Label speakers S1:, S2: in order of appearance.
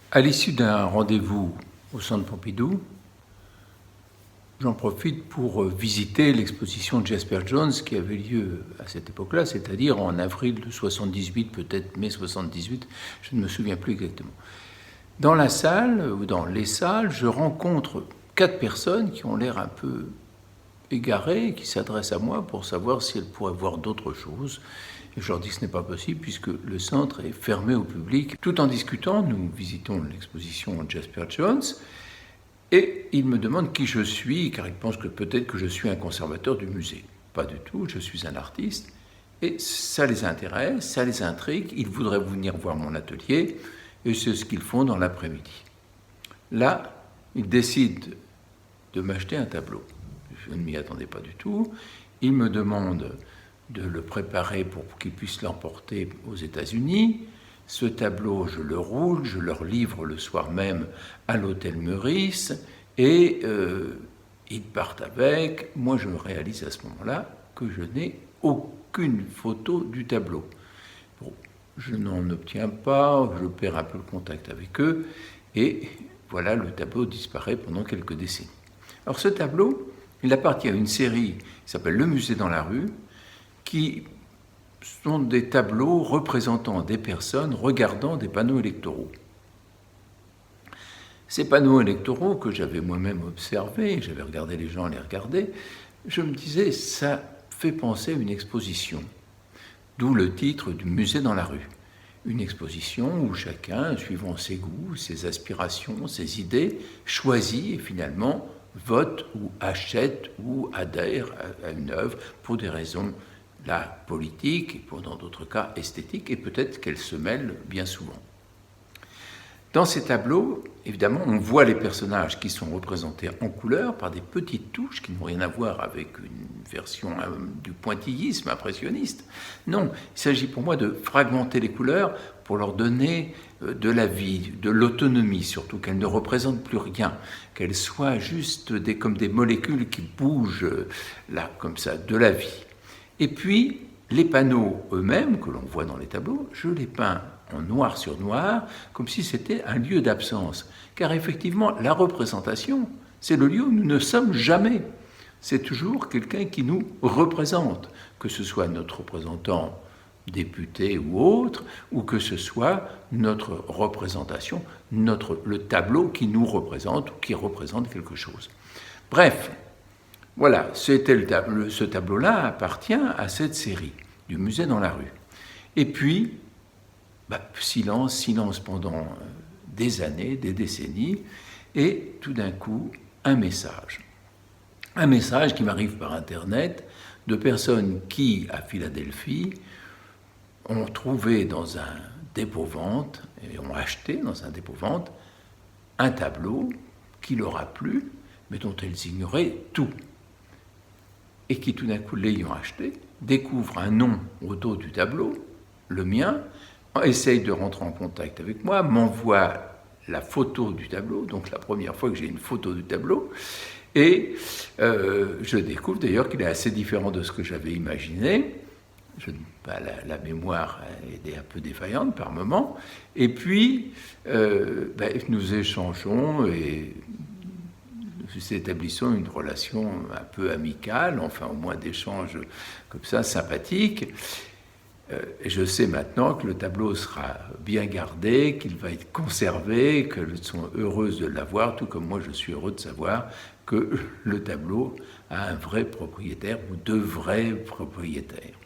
S1: À l'issue d'un rendez-vous au Centre Pompidou, j'en profite pour visiter l'exposition de Jasper Johns qui avait lieu à cette époque-là, c'est-à-dire en avril de 78, peut-être mai 78, je ne me souviens plus exactement. Dans la salle, ou dans les salles, je rencontre 4 personnes qui ont l'air un peu égarées, qui s'adressent à moi pour savoir si elles pourraient voir d'autres choses. Et je leur dis que ce n'est pas possible puisque le centre est fermé au public. Tout en discutant, nous visitons l'exposition Jasper Johns et ils me demandent qui je suis, car ils pensent que peut-être que je suis un conservateur du musée. Pas du tout, je suis un artiste et ça les intéresse, ça les intrigue, ils voudraient venir voir mon atelier et c'est ce qu'ils font dans l'après-midi. Là, ils décident de m'acheter un tableau. Je ne m'y attendais pas du tout. Ils me demandent de le préparer pour qu'ils puissent l'emporter aux États-Unis. Ce tableau, je le roule, je leur livre le soir même à l'hôtel Meurice et ils partent avec. Moi, je réalise à ce moment-là que je n'ai aucune photo du tableau. Bon, je n'en obtiens pas, je perds un peu le contact avec eux et voilà, le tableau disparaît pendant quelques décennies. Alors ce tableau, il appartient à une série qui s'appelle Le Musée dans la rue, qui sont des tableaux représentant des personnes regardant des panneaux électoraux. Ces panneaux électoraux que j'avais moi-même observés, j'avais regardé les gens les regarder, je me disais, ça fait penser à une exposition, d'où le titre du Musée dans la rue. Une exposition où chacun, suivant ses goûts, ses aspirations, ses idées, choisit et finalement vote ou achète ou adhère à une œuvre pour des raisons là politiques et pour dans d'autres cas esthétiques et peut-être qu'elles se mêlent bien souvent. Dans ces tableaux, évidemment, on voit les personnages qui sont représentés en couleur par des petites touches qui n'ont rien à voir avec une version du pointillisme impressionniste. Non, il s'agit pour moi de fragmenter les couleurs pour leur donner de la vie, de l'autonomie, surtout qu'elles ne représentent plus rien, qu'elles soient juste comme des molécules qui bougent là, comme ça, de la vie. Et puis, les panneaux eux-mêmes, que l'on voit dans les tableaux, je les peins en noir sur noir, comme si c'était un lieu d'absence. Car effectivement, la représentation, c'est le lieu où nous ne sommes jamais. C'est toujours quelqu'un qui nous représente, que ce soit notre représentant député ou autre, ou que ce soit notre représentation, le tableau qui nous représente ou qui représente quelque chose. Bref, voilà, ce tableau-là appartient à cette série du Musée dans la rue. Et puis, silence pendant des années, des décennies, et tout d'un coup, un message. Un message qui m'arrive par Internet de personnes qui, à Philadelphie, ont trouvé dans un dépôt-vente, et ont acheté dans un dépôt-vente, un tableau qui leur a plu, mais dont elles ignoraient tout. Et qui, tout d'un coup, l'ayant acheté, découvrent un nom au dos du tableau, le mien, essaye de rentrer en contact avec moi, m'envoie la photo du tableau, donc la première fois que j'ai une photo du tableau, et je découvre d'ailleurs qu'il est assez différent de ce que j'avais imaginé. La mémoire est un peu défaillante par moments, et puis nous échangeons et nous établissons une relation un peu amicale, enfin au moins d'échanges comme ça, sympathiques. Et je sais maintenant que le tableau sera bien gardé, qu'il va être conservé, qu'elles sont heureuses de l'avoir, tout comme moi je suis heureux de savoir que le tableau a un vrai propriétaire ou de vrais propriétaires.